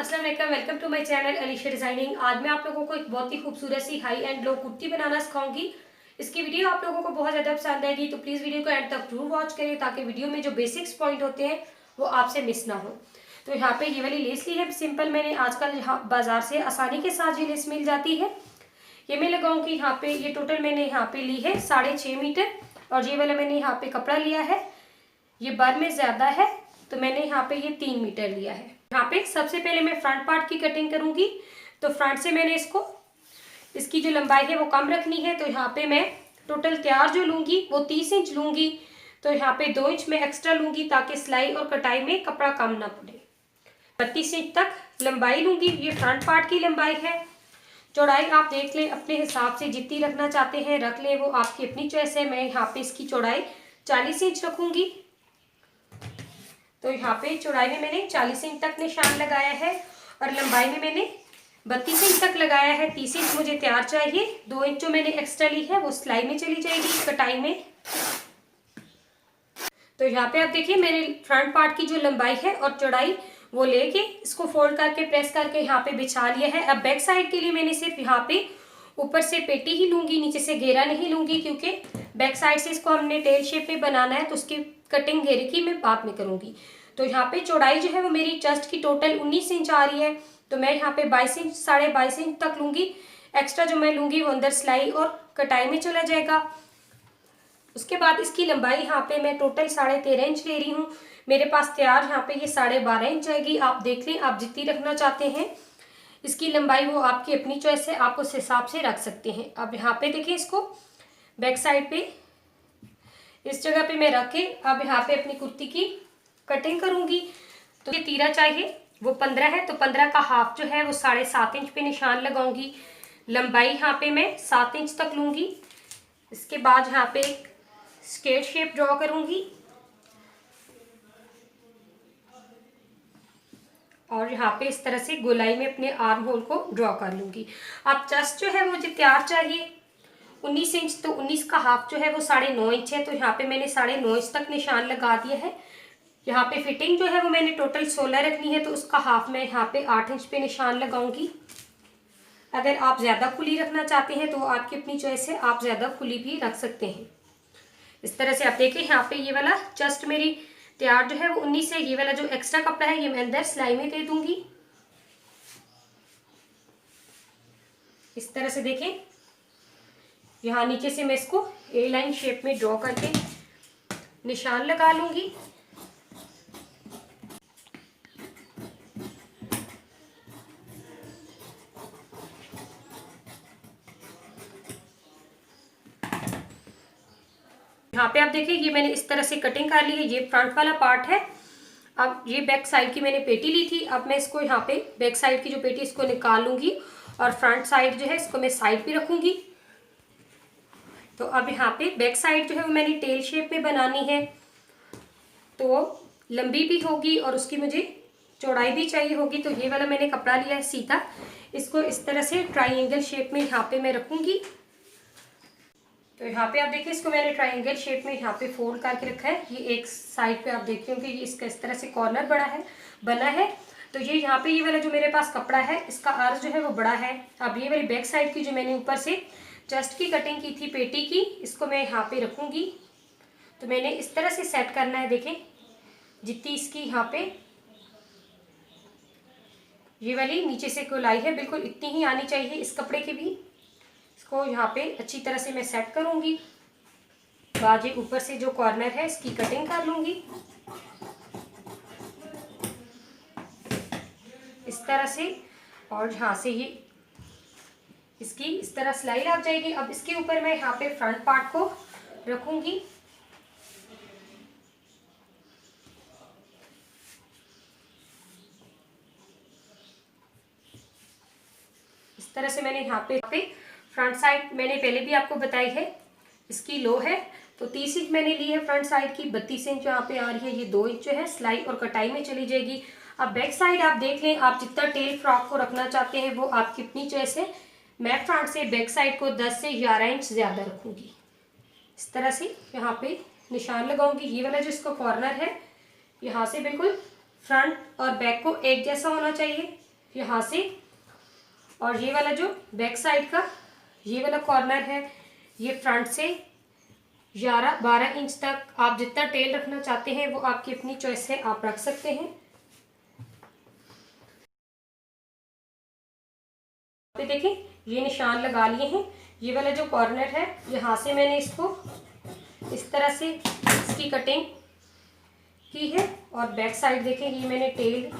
अस्सलाम वालेकुम, welcome to my channel Alisha designing. आज मैं आप लोगों को एक बहुत ही खूबसूरत सी हाई एंड लो कुर्ती बनाना सिखाऊंगी। इसकी वीडियो आप लोगों को बहुत ज़्यादा पसंद आएगी, तो प्लीज़ वीडियो को एंड तक जरूर वॉच करें ताकि वीडियो में जो बेसिक्स पॉइंट होते हैं वो आपसे मिस ना हो। तो यहाँ पे ये वाली लेस ली है सिंपल, मैंने आजकल यहाँ बाजार से आसानी के साथ ये लेस मिल जाती है। ये मैं लगाऊंगी यहाँ पे, ये टोटल मैंने यहाँ पे ली है 6.5 मीटर, और ये वाला मैंने यहाँ पे कपड़ा लिया है, ये बर में ज्यादा है तो मैंने यहाँ पे ये 3 मीटर लिया है। यहाँ पे सबसे पहले मैं फ्रंट पार्ट की कटिंग करूंगी, तो फ्रंट से मैंने इसकी जो लंबाई है वो कम रखनी है। तो यहाँ पे मैं टोटल तैयार जो लूंगी वो 30 इंच लूंगी, तो यहाँ पे 2 इंच में एक्स्ट्रा लूंगी ताकि सिलाई और कटाई में कपड़ा कम ना पड़े। 32 इंच तक लंबाई लूंगी, ये फ्रंट पार्ट की लंबाई है। चौड़ाई आप देख लें अपने हिसाब से, जितनी रखना चाहते हैं रख लें, वो आपकी अपनी चॉइस है। मैं यहाँ पे इसकी चौड़ाई 40 इंच रखूंगी, तो यहाँ पे चौड़ाई में मैंने 40 इंच तक निशान लगाया है और लंबाई में मैंने 32 इंच तक लगाया है। 30 इंच मुझे तैयार चाहिए, 2 इंच जो मैंने एक्स्ट्रा ली है वो सिलाई में चली जाएगी कटाई में। तो यहाँ पे आप देखिए मैंने फ्रंट पार्ट की जो लंबाई है और चौड़ाई वो लेके इसको फोल्ड करके प्रेस करके यहाँ पे बिछा लिया है। अब बैक साइड के लिए मैंने सिर्फ यहाँ पे ऊपर से पेटी ही लूंगी, नीचे से घेरा नहीं लूंगी, क्योंकि बैक साइड से इसको हमने टेल शेप में बनाना है, तो उसकी कटिंग घेरे की मैं बाद में करूंगी। तो यहाँ पे चौड़ाई जो है वो मेरी चेस्ट की टोटल 19 इंच आ रही है, तो मैं यहाँ पे 22 इंच 22.5 इंच तक लूंगी। एक्स्ट्रा जो मैं लूंगी वो अंदर सिलाई और कटाई में चला जाएगा। उसके बाद इसकी लंबाई यहाँ पे मैं टोटल 13.5 इंच ले रही हूँ। मेरे पास तैयार यहाँ पे ये 12.5 इंच आएगी। आप देख लें, आप जितनी रखना चाहते हैं इसकी लंबाई वो आपकी अपनी चॉइस है, आप उस हिसाब से रख सकते हैं। अब यहाँ पे देखिए इसको बैक साइड पे इस जगह पे मैं रख के अब यहाँ पे अपनी कुर्ती की कटिंग करूंगी। तो ये तीरा चाहिए वो 15 है, तो 15 का हाफ जो है वो 7.5 इंच पे निशान लगाऊंगी। लंबाई यहाँ पे मैं 7 इंच तक लूंगी। इसके बाद यहाँ पे एक स्केल शेप ड्रॉ करूंगी और यहाँ पे इस तरह से गोलाई में अपने आर्म होल को ड्रॉ कर लूंगी। अब चेस्ट जो है मुझे तैयार चाहिए 19 इंच, तो 19 का हाफ जो है वो 9.5 इंच है, तो यहाँ पे मैंने 9.5 इंच तक निशान लगा दिया है। यहाँ पे फिटिंग जो है वो मैंने टोटल 16 रखनी है, तो उसका हाफ मैं यहाँ पे 8 इंच पे निशान लगाऊंगी। अगर आप ज़्यादा खुली रखना चाहते हैं तो आपकी अपनी चॉइस है, आप ज़्यादा खुली भी रख सकते हैं। इस तरह से आप देखिए यहाँ पे ये वाला चेस्ट मेरी तैयार जो है वो 19 है। ये वाला जो एक्स्ट्रा कपड़ा है ये मैं अंदर सिलाई में दे दूंगी। इस तरह से देखें, यहाँ नीचे से मैं इसको ए लाइन शेप में ड्रॉ करके निशान लगा लूंगी। यहाँ पे आप देखिए ये मैंने इस तरह से कटिंग कर ली है, ये फ्रंट वाला पार्ट है। अब ये बैक साइड की मैंने पेटी ली थी, अब मैं इसको यहाँ पे बैक साइड की जो पेटी इसको निकाल लूंगी और फ्रंट साइड जो है इसको मैं साइड पे रखूंगी। तो अब यहाँ पे बैक साइड जो है वो मैंने टेल शेप में बनानी है, तो लंबी भी होगी और उसकी मुझे चौड़ाई भी चाहिए होगी। तो ये वाला मैंने कपड़ा लिया है सीधा, इसको इस तरह से ट्राइंगल शेप में यहाँ पे मैं रखूंगी। तो यहाँ पे आप देखिए इसको मैंने ट्राइंगल शेप में यहाँ पे फोल्ड करके रखा है। ये एक साइड पे आप देख रहे हो कि ये इसका इस तरह से कॉर्नर बना है। तो ये यहाँ पे ये वाला जो मेरे पास कपड़ा है इसका अर्ज जो है वो बड़ा है। अब ये वाली बैक साइड की जो मैंने ऊपर से चेस्ट की कटिंग की थी पेटी की, इसको मैं यहाँ पे रखूंगी। तो मैंने इस तरह से सेट करना है, देखें जितनी इसकी यहाँ पे ये वाली नीचे से गोलाई है बिल्कुल इतनी ही आनी चाहिए इस कपड़े की भी। इसको यहाँ पे अच्छी तरह से मैं सेट करूंगी। बाद ये ऊपर से जो कॉर्नर है इसकी कटिंग कर लूंगी इस तरह से, और यहाँ से ये इसकी इस तरह सिलाई लग जाएगी। अब इसके ऊपर मैं यहाँ पे फ्रंट पार्ट को रखूंगी। इस तरह से मैंने यहाँ पे फ्रंट साइड मैंने पहले भी आपको बताई है, इसकी लो है तो 30 इंच मैंने ली है फ्रंट साइड की, 32 इंच यहाँ पे आ रही है। ये 2 इंच जो है सिलाई और कटाई में चली जाएगी। अब बैक साइड आप देख लें, आप जितना टेल फ्रॉक को रखना चाहते हैं वो आपकी अपनी चॉइस है। मैं फ्रंट से बैक साइड को 10 से 11 इंच ज़्यादा रखूँगी। इस तरह से यहाँ पे निशान लगाऊंगी। ये वाला जो इसका कॉर्नर है यहाँ से बिल्कुल फ्रंट और बैक को एक जैसा होना चाहिए। यहाँ से, और ये वाला जो बैक साइड का ये वाला कॉर्नर है, ये फ्रंट से 11-12 इंच तक आप जितना टेल रखना चाहते हैं वो आपकी अपनी चॉइस है, आप रख सकते हैं। पे देखिए ये निशान लगा लिए हैं। ये वाला जो कॉर्नर है यहाँ से मैंने इसको इस तरह से इसकी कटिंग की है, और बैक साइड देखें ये मैंने टेल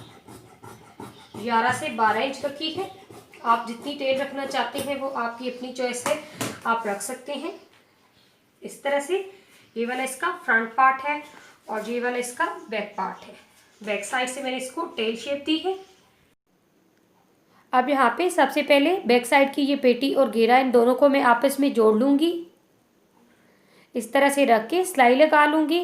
11 से 12 इंच रखी है। आप जितनी टेल रखना चाहते हैं वो आपकी अपनी चॉइस है, आप रख सकते हैं। इस तरह से ये वाला इसका फ्रंट पार्ट है और ये वाला इसका बैक पार्ट है। बैक साइड से मैंने इसको टेल शेप दी है। अब यहाँ पे सबसे पहले बैक साइड की ये पेटी और घेरा इन दोनों को मैं आपस में जोड़ लूँगी। इस तरह से रख के सिलाई लगा लूँगी।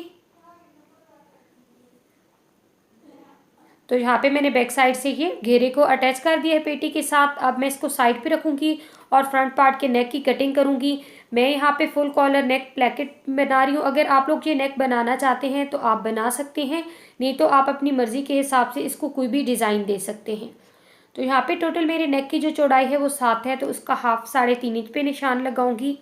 तो यहाँ पे मैंने बैक साइड से ये घेरे को अटैच कर दिया है पेटी के साथ। अब मैं इसको साइड पे रखूँगी और फ्रंट पार्ट के नेक की कटिंग करूँगी। मैं यहाँ पे फुल कॉलर नेक प्लेकेट बना रही हूँ। अगर आप लोग ये नेक बनाना चाहते हैं तो आप बना सकते हैं, नहीं तो आप अपनी मर्ज़ी के हिसाब से इसको कोई भी डिज़ाइन दे सकते हैं। तो यहाँ पे टोटल मेरे नेक की जो चौड़ाई है वो 7 है, तो उसका हाफ 3.5 इंच पे निशान लगाऊंगी।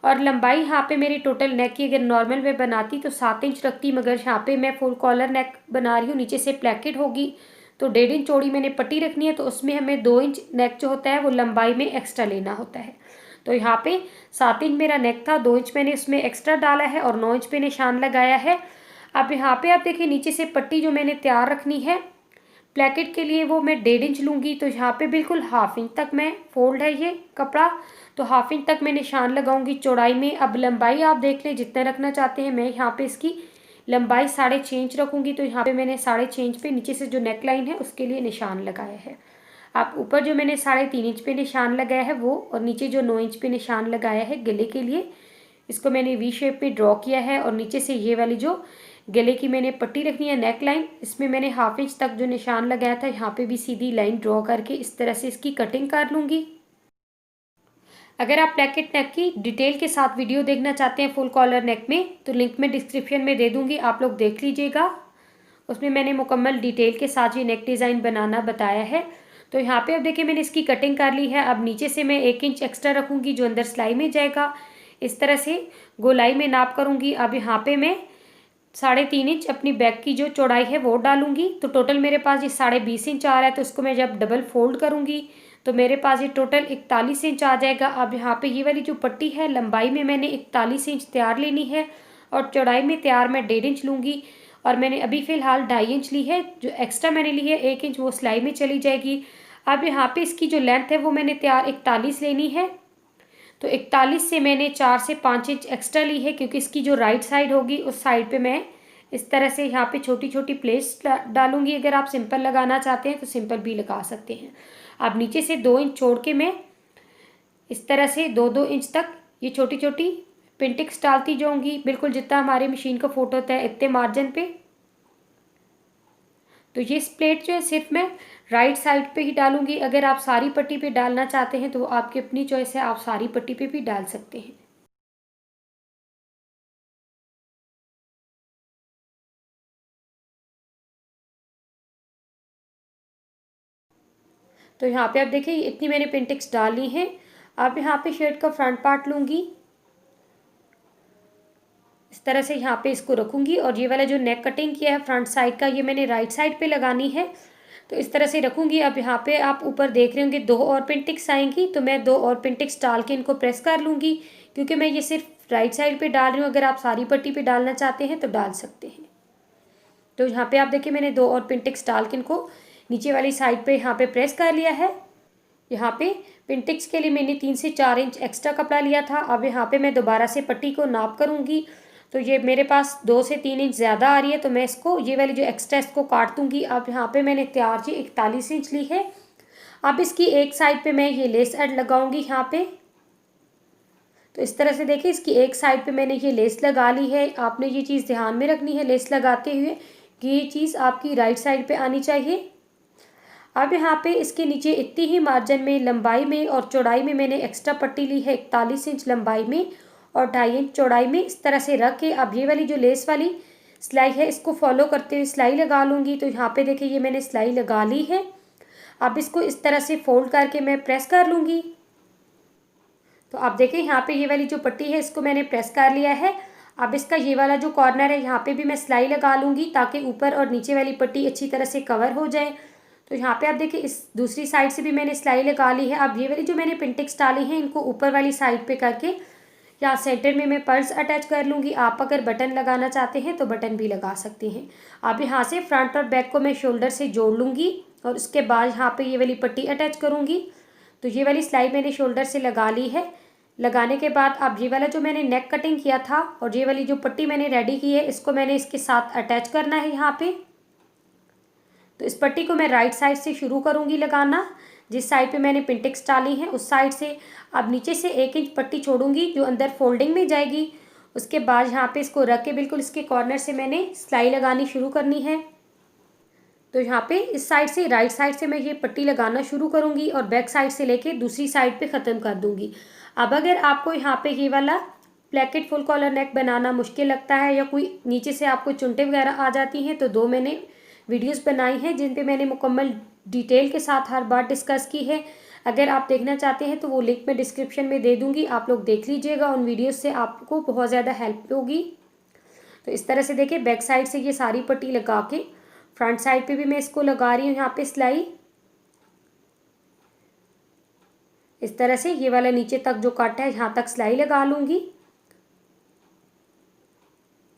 और लंबाई यहाँ पे मेरी टोटल नेक की अगर नॉर्मल में बनाती तो 7 इंच रखती, मगर यहाँ पे मैं फुल कॉलर नेक बना रही हूँ, नीचे से प्लेकेट होगी तो 1.5 इंच चौड़ी मैंने पट्टी रखनी है। तो उसमें हमें 2 इंच नेक जो होता है वो लंबाई में एक्स्ट्रा लेना होता है। तो यहाँ पे 7 इंच मेरा नेक था, 2 इंच मैंने उसमें एक्स्ट्रा डाला है और 9 इंच पे निशान लगाया है। अब यहाँ पे आप देखिए नीचे से पट्टी जो मैंने तैयार रखनी है प्लेकेट के लिए वो मैं 1.5 इंच लूँगी। तो यहाँ पे बिल्कुल हाफ इंच तक मैं फोल्ड है ये कपड़ा, तो हाफ इंच तक मैं निशान लगाऊंगी चौड़ाई में। अब लंबाई आप देख लें जितना रखना चाहते हैं। मैं यहाँ पे इसकी लंबाई 6.5 इंच रखूँगी। तो यहाँ पे मैंने 6.5 इंच पे नीचे से जो नेक लाइन है उसके लिए निशान लगाया है। आप ऊपर जो मैंने 3.5 इंच पे निशान लगाया है वो, और नीचे जो 9 इंच पे निशान लगाया है गले के लिए, इसको मैंने वी शेप पे ड्रॉ किया है। और नीचे से ये वाली जो गले की मैंने पट्टी रखनी है नेक लाइन, इसमें मैंने हाफ इंच तक जो निशान लगाया था यहाँ पे भी सीधी लाइन ड्रॉ करके इस तरह से इसकी कटिंग कर लूँगी। अगर आप प्लेकेट नेक की डिटेल के साथ वीडियो देखना चाहते हैं फुल कॉलर नेक में, तो लिंक में डिस्क्रिप्शन में दे दूँगी, आप लोग देख लीजिएगा। उसमें मैंने मुकम्मल डिटेल के साथ ये नेक डिज़ाइन बनाना बताया है। तो यहाँ पे अब देखिए मैंने इसकी कटिंग कर ली है। अब नीचे से मैं 1 इंच एक्स्ट्रा रखूँगी जो अंदर सिलाई में जाएगा। इस तरह से गोलाई में नाप करूँगी। अब यहाँ पे मैं 3.5 इंच अपनी बैक की जो चौड़ाई है वो डालूंगी। तो टोटल मेरे पास ये 20.5 इंच आ रहा है। तो इसको मैं जब डबल फोल्ड करूँगी तो मेरे पास ये टोटल 41 इंच आ जाएगा। अब यहाँ पे ये वाली जो पट्टी है लंबाई में मैंने 41 इंच तैयार लेनी है और चौड़ाई में तैयार मैं 1.5 इंच लूँगी। और मैंने अभी फ़िलहाल 2.5 इंच ली है, जो एक्स्ट्रा मैंने ली है 1 इंच वो सिलाई में चली जाएगी। अब यहाँ पे इसकी जो लेंथ है वो मैंने तैयार 41 लेनी है। तो 41 से मैंने 4 से 5 इंच एक्स्ट्रा ली है, क्योंकि इसकी जो राइट साइड होगी उस साइड पे मैं इस तरह से यहाँ पे छोटी छोटी प्लेट्स डालूंगी। अगर आप सिंपल लगाना चाहते हैं तो सिंपल भी लगा सकते हैं। अब नीचे से 2 इंच छोड़ के मैं इस तरह से 2-2 इंच तक ये छोटी छोटी पिंटिक्स डालती जाऊँगी, बिल्कुल जितना हमारे मशीन का फोटो होता है इतने मार्जिन पे। तो ये प्लेट जो है सिर्फ मैं राइट साइड पे ही डालूंगी। अगर आप सारी पट्टी पे डालना चाहते हैं तो वो आपकी अपनी चॉइस है, आप सारी पट्टी पे भी डाल सकते हैं। तो यहाँ पे आप देखिए इतनी मैंने पिंटिक्स डाली हैं। अब यहाँ पे शर्ट का फ्रंट पार्ट लूँगी, इस तरह से यहाँ पे इसको रखूँगी। और ये वाला जो नेक कटिंग किया है फ्रंट साइड का, ये मैंने राइट साइड पे लगानी है। तो इस तरह से रखूँगी। अब यहाँ पे आप ऊपर देख रहे होंगे 2 और पिंटिक्स आएंगी, तो मैं 2 और पिंटिक्स डाल के इनको प्रेस कर लूँगी, क्योंकि मैं ये सिर्फ राइट साइड पे डाल रही हूँ। अगर आप सारी पट्टी पे डालना चाहते हैं तो डाल सकते हैं। तो यहाँ पे आप देखिए मैंने 2 और पिंटिक्स डाल के इनको नीचे वाली साइड पे यहाँ पे प्रेस कर लिया है। यहाँ पे पिंटिक्स के लिए मैंने 3 से 4 इंच एक्स्ट्रा कपड़ा लिया था। अब यहाँ पे मैं दोबारा से पट्टी को नाप करूँगी। तो ये मेरे पास 2 से 3 इंच ज़्यादा आ रही है, तो मैं इसको ये वाली जो एक्स्ट्रा इसको काट दूँगी। अब यहाँ पे मैंने तैयार जी 41 इंच ली है। अब इसकी एक साइड पे मैं ये लेस एड लगाऊंगी यहाँ पे। तो इस तरह से देखिए इसकी एक साइड पे मैंने ये लेस लगा ली है। आपने ये चीज़ ध्यान में रखनी है लेस लगाते हुए कि ये चीज़ आपकी राइट साइड पे आनी चाहिए। अब यहाँ पे इसके नीचे इतनी ही मार्जिन में लंबाई में और चौड़ाई में मैंने एक्स्ट्रा पट्टी ली है 41 इंच लंबाई में और 2.5 इंच चौड़ाई में। इस तरह से रख के अब ये वाली जो लेस वाली सिलाई है इसको फॉलो करते हुए सिलाई लगा लूँगी। तो यहाँ पे देखिए ये मैंने सिलाई लगा ली है। अब इसको इस तरह से फोल्ड करके मैं प्रेस कर लूँगी। तो आप देखें यहाँ पे ये वाली जो पट्टी है इसको मैंने प्रेस कर लिया है। अब इसका ये वाला जो कॉर्नर है यहाँ पे भी मैं सिलाई लगा लूँगी ताकि ऊपर और नीचे वाली पट्टी अच्छी तरह से कवर हो जाए। तो यहाँ पे आप देखिए इस दूसरी साइड से भी मैंने सिलाई लगा ली है। अब ये वाली जो मैंने पिंटेक्स डाली हैं इनको ऊपर वाली साइड पे करके यहाँ सेंटर में मैं पर्ल्स अटैच कर लूँगी। आप अगर बटन लगाना चाहते हैं तो बटन भी लगा सकते हैं। अब यहाँ से फ्रंट और बैक को मैं शोल्डर से जोड़ लूँगी और उसके बाद यहाँ पे ये वाली पट्टी अटैच करूँगी। तो ये वाली सिलाई मैंने शोल्डर से लगा ली है। लगाने के बाद अब ये वाला जो मैंने नेक कटिंग किया था और ये वाली जो पट्टी मैंने रेडी की है इसको मैंने इसके साथ अटैच करना है यहाँ पे। तो इस पट्टी को मैं राइट साइड से शुरू करूँगी लगाना, जिस साइड पे मैंने पिंटेक्स डाली है उस साइड से। अब नीचे से 1 इंच पट्टी छोड़ूंगी जो अंदर फोल्डिंग में जाएगी। उसके बाद यहाँ पे इसको रख के बिल्कुल इसके कॉर्नर से मैंने सिलाई लगानी शुरू करनी है। तो यहाँ पे इस साइड से राइट साइड से मैं ये पट्टी लगाना शुरू करूँगी और बैक साइड से लेके दूसरी साइड पे ख़त्म कर दूँगी। अब अगर आपको यहाँ पे ये वाला प्लेकेट फुल कॉलर नेक बनाना मुश्किल लगता है या कोई नीचे से आपको चुनटे वगैरह आ जाती हैं तो 2 मैंने वीडियोस बनाई हैं जिन पे मैंने मुकम्मल डिटेल के साथ हर बात डिस्कस की है। अगर आप देखना चाहते हैं तो वो लिंक मैं डिस्क्रिप्शन में दे दूँगी, आप लोग देख लीजिएगा। उन वीडियोज़ से आपको बहुत ज़्यादा हेल्प होगी। तो इस तरह से देखिए बैक साइड से ये सारी पट्टी लगा के फ्रंट साइड पे भी मैं इसको लगा रही हूँ यहाँ पे सिलाई। इस तरह से ये वाला नीचे तक जो कट है यहाँ तक सिलाई लगा लूँगी।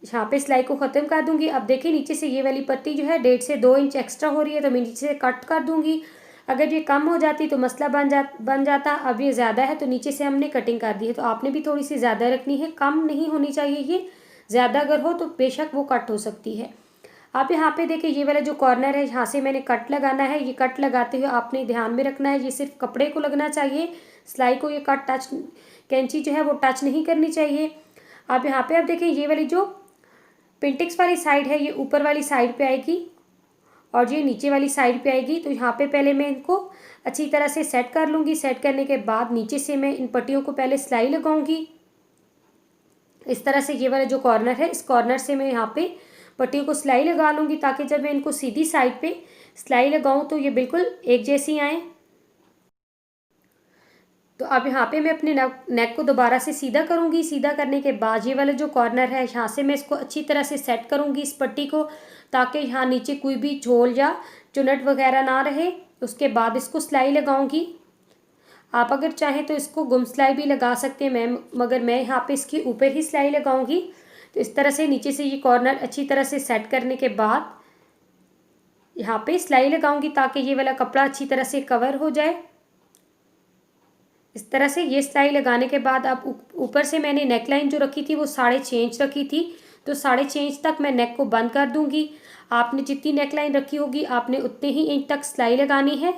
यहाँ पे सिलाई को ख़त्म कर दूँगी। अब देखिए नीचे से ये वाली पट्टी जो है 1.5 से 2 इंच एक्स्ट्रा हो रही है तो मैं नीचे से कट कर दूँगी। अगर ये कम हो जाती तो मसला बन जाता। अब ये ज़्यादा है तो नीचे से हमने कटिंग कर दी है, तो आपने भी थोड़ी सी ज़्यादा रखनी है, कम नहीं होनी चाहिए ये। ज़्यादा अगर हो तो बेशक वो कट हो सकती है। आप यहाँ पे देखिए ये वाला जो कॉर्नर है यहाँ से मैंने कट लगाना है। ये कट लगाते हुए आपने ध्यान में रखना है ये सिर्फ कपड़े को लगना चाहिए, सिलाई को ये कट टच कैंची जो है वो टच नहीं करनी चाहिए। आप यहाँ पे आप देखिए ये वाली जो पिंटेक्स वाली साइड है ये ऊपर वाली साइड पे आएगी और ये नीचे वाली साइड पे आएगी। तो यहाँ पे पहले मैं इनको अच्छी तरह से सेट कर लूँगी। सेट करने के बाद नीचे से मैं इन पट्टियों को पहले सिलाई लगाऊंगी। इस तरह से ये वाला जो कॉर्नर है इस कॉर्नर से मैं यहाँ पे पट्टियों को सिलाई लगा लूँगी ताकि जब मैं इनको सीधी साइड पे सिलाई लगाऊँ तो ये बिल्कुल एक जैसी आए। तो अब यहाँ पे मैं अपने नेक को दोबारा से सीधा करूँगी। सीधा करने के बाद ये वाला जो कॉर्नर है यहाँ से मैं इसको अच्छी तरह से सेट करूँगी इस पट्टी को, ताकि यहाँ नीचे कोई भी झोल या चुनट वगैरह ना रहे। उसके बाद इसको सिलाई लगाऊँगी। आप अगर चाहें तो इसको गुम सिलाई भी लगा सकते हैं मगर मैं यहाँ पे इसके ऊपर ही सिलाई लगाऊँगी। तो इस तरह से नीचे से ये कॉर्नर अच्छी तरह से सेट करने के बाद यहाँ पे सिलाई लगाऊँगी ताकि ये वाला कपड़ा अच्छी तरह से कवर हो जाए। इस तरह से ये सिलाई लगाने के बाद अब ऊपर से मैंने नेक लाइन जो रखी थी वो 6.5 इंच रखी थी, तो 6.5 इंच तक मैं नेक को बंद कर दूंगी। आपने जितनी नेक लाइन रखी होगी आपने उतने ही इंच तक सिलाई लगानी है।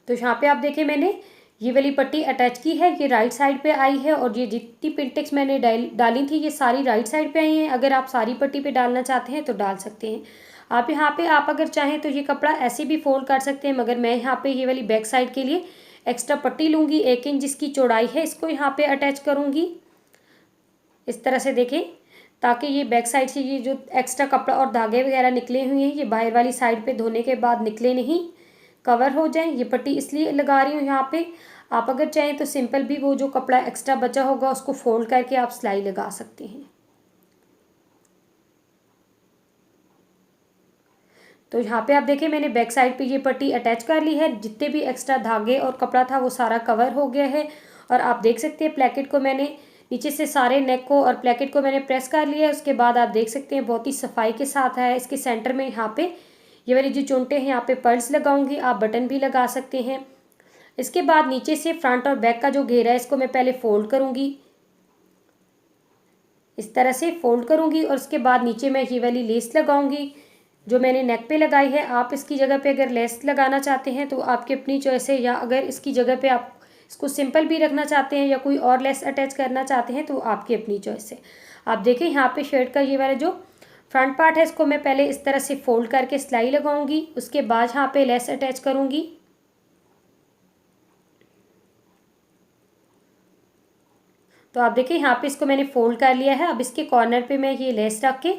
तो यहाँ पे आप देखें मैंने ये वाली पट्टी अटैच की है, ये राइट साइड पे आई है और ये जितनी पिंटेक्स मैंने डाली थी ये सारी राइट साइड पे आई हैं। अगर आप सारी पट्टी पे डालना चाहते हैं तो डाल सकते हैं। आप यहाँ पे आप अगर चाहें तो ये कपड़ा ऐसे भी फोल्ड कर सकते हैं, मगर मैं यहाँ पे ये वाली बैक साइड के लिए एक्स्ट्रा पट्टी लूँगी। 1 इंच जिसकी चौड़ाई है इसको यहाँ पे अटैच करूँगी इस तरह से देखें, ताकि ये बैक साइड से ये जो एक्स्ट्रा कपड़ा और धागे वगैरह निकले हुए हैं ये बाहर वाली साइड पे धोने के बाद निकले नहीं, कवर हो जाए। ये पट्टी इसलिए लगा रही हूँ यहाँ पे। आप अगर चाहें तो सिंपल भी वो जो कपड़ा एक्स्ट्रा बचा होगा उसको फोल्ड करके आप सिलाई लगा सकते हैं। तो यहाँ पे आप देखें मैंने बैक साइड पे ये पट्टी अटैच कर ली है। जितने भी एक्स्ट्रा धागे और कपड़ा था वो सारा कवर हो गया है। और आप देख सकते हैं प्लेकेट को मैंने नीचे से सारे नेक को और प्लेकेट को मैंने प्रेस कर लिया है। उसके बाद आप देख सकते हैं बहुत ही सफाई के साथ है। इसके सेंटर में यहाँ पे ये वाली जो चुनटे हैं यहाँ पे पर्ल्स लगाऊंगी, आप बटन भी लगा सकते हैं। इसके बाद नीचे से फ्रंट और बैक का जो घेरा है इसको मैं पहले फोल्ड करूँगी, इस तरह से फोल्ड करूँगी और उसके बाद नीचे मैं ये वाली लेस लगाऊंगी जो मैंने नेक पे लगाई है। आप इसकी जगह पे अगर लेस लगाना चाहते हैं तो आपकी अपनी चॉइस है, या अगर इसकी जगह पे आप इसको सिंपल भी रखना चाहते हैं या कोई और लेस अटैच करना चाहते हैं तो आपकी अपनी चॉइस है। आप देखें यहाँ पे शर्ट का ये वाला जो फ्रंट पार्ट है इसको मैं पहले इस तरह से फोल्ड करके सिलाई लगाऊंगी, उसके बाद यहाँ पे लेस अटैच करूँगी। तो आप देखिए यहाँ पे इसको मैंने फोल्ड कर लिया है। अब इसके कॉर्नर पे मैं ये लेस रख के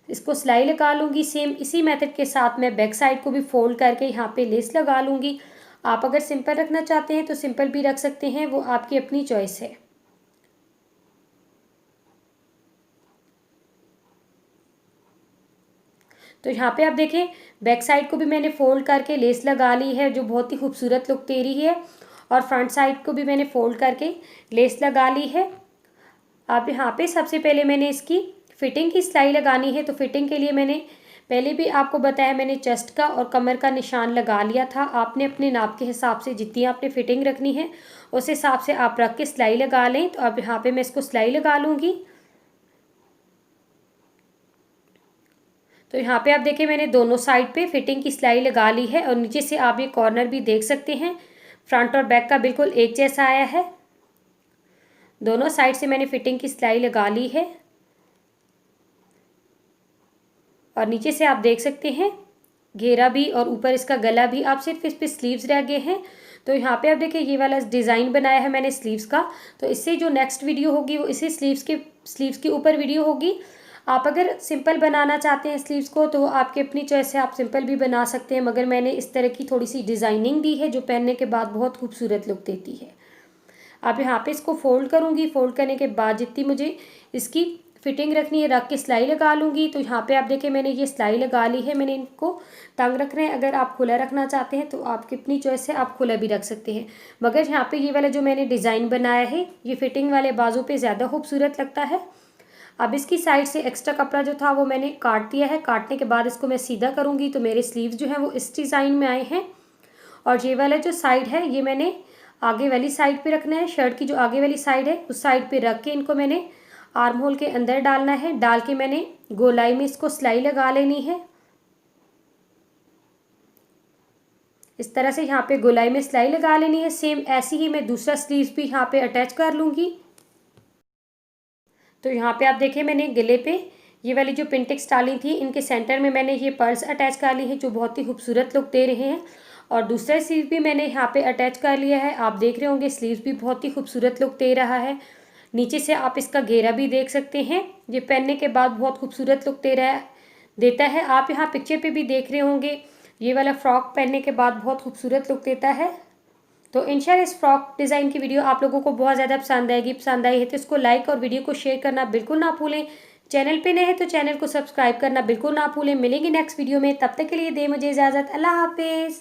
इसको सिलाई लगा लूँगी। सेम इसी मेथड के साथ मैं बैक साइड को भी फोल्ड करके यहाँ पे लेस लगा लूँगी। आप अगर सिंपल रखना चाहते हैं तो सिंपल भी रख सकते हैं, वो आपकी अपनी चॉइस है। तो यहाँ पे आप देखें बैक साइड को भी मैंने फोल्ड करके लेस लगा ली है, जो बहुत ही खूबसूरत लुक दे रही है। और फ्रंट साइड को भी मैंने फोल्ड करके लेस लगा ली है। अब यहाँ पे सबसे पहले मैंने इसकी फिटिंग की सिलाई लगानी है। तो फिटिंग के लिए मैंने पहले भी आपको बताया, मैंने चेस्ट का और कमर का निशान लगा लिया था। आपने अपने नाप के हिसाब से जितनी आपने फिटिंग रखनी है उस हिसाब से आप रख के सिलाई लगा लें। तो अब यहाँ पे मैं इसको सिलाई लगा लूँगी। तो यहाँ पे आप देखिए मैंने दोनों साइड पे फिटिंग की सिलाई लगा ली है और नीचे से आप ये कॉर्नर भी देख सकते हैं, फ्रंट और बैक का बिल्कुल एक जैसा आया है। दोनों साइड से मैंने फिटिंग की सिलाई लगा ली है और नीचे से आप देख सकते हैं घेरा भी और ऊपर इसका गला भी। आप सिर्फ इस पे स्लीव्स रह गए हैं। तो यहाँ पे आप देखिए ये वाला डिज़ाइन बनाया है मैंने स्लीव्स का। तो इससे जो नेक्स्ट वीडियो होगी वो इसी स्लीव्स के ऊपर वीडियो होगी। आप अगर सिंपल बनाना चाहते हैं स्लीव्स को तो आपकी अपनी चॉइस है, आप सिंपल भी बना सकते हैं, मगर मैंने इस तरह की थोड़ी सी डिज़ाइनिंग दी है जो पहनने के बाद बहुत खूबसूरत लुक देती है। अब यहाँ पे इसको फोल्ड करूँगी। फोल्ड करने के बाद जितनी मुझे इसकी फिटिंग रखनी है रख के सिलाई लगा लूँगी। तो यहाँ पे आप देखिए मैंने ये सिलाई लगा ली है। मैंने इनको तंग रख रहे हैं, अगर आप खुला रखना चाहते हैं तो आपकी अपनी चॉइस है, आप खुला भी रख सकते हैं। मगर यहाँ पे ये वाला जो मैंने डिज़ाइन बनाया है ये फिटिंग वाले बाजू पे ज़्यादा खूबसूरत लगता है। अब इसकी साइड से एक्स्ट्रा कपड़ा जो था वो मैंने काट दिया है। काटने के बाद इसको मैं सीधा करूँगी तो मेरे स्लीव्स जो हैं वो इस डिज़ाइन में आए हैं। और ये वाला जो साइड है ये मैंने आगे वाली साइड पे रखना है। शर्ट की जो आगे वाली साइड है उस साइड पे रख के इनको मैंने आर्म होल के अंदर डालना है। डाल के मैंने गोलाई में इसको सिलाई लगा लेनी है। इस तरह से यहाँ पे गोलाई में सिलाई लगा लेनी है। सेम ऐसी ही मैं दूसरा स्लीव्स भी यहाँ पे अटैच कर लूँगी। तो यहाँ पे आप देखिए मैंने गले पे ये वाली जो पिंटेक्स डाली थी इनके सेंटर में मैंने ये पर्ल्स अटैच कर ली है जो बहुत ही खूबसूरत लुक दे रहे हैं। और दूसरा स्लीव भी मैंने यहाँ पे अटैच कर लिया है। आप देख रहे होंगे स्लीव भी बहुत ही खूबसूरत लुक दे रहा है। नीचे से आप इसका घेरा भी देख सकते हैं, ये पहनने के बाद बहुत खूबसूरत लुक देता है। आप यहाँ पिक्चर पे भी देख रहे होंगे ये वाला फ्रॉक पहनने के बाद बहुत खूबसूरत लुक देता है। तो इंशाल्लाह इस फ्रॉक डिज़ाइन की वीडियो आप लोगों को बहुत ज़्यादा पसंद आएगी। पसंद आई है तो इसको लाइक और वीडियो को शेयर करना बिल्कुल ना भूलें। चैनल पे नए हैं तो चैनल को सब्सक्राइब करना बिल्कुल ना भूलें। मिलेंगे नेक्स्ट वीडियो में, तब तक के लिए दे मुझे इजाज़त। अल्लाह हाफिज़।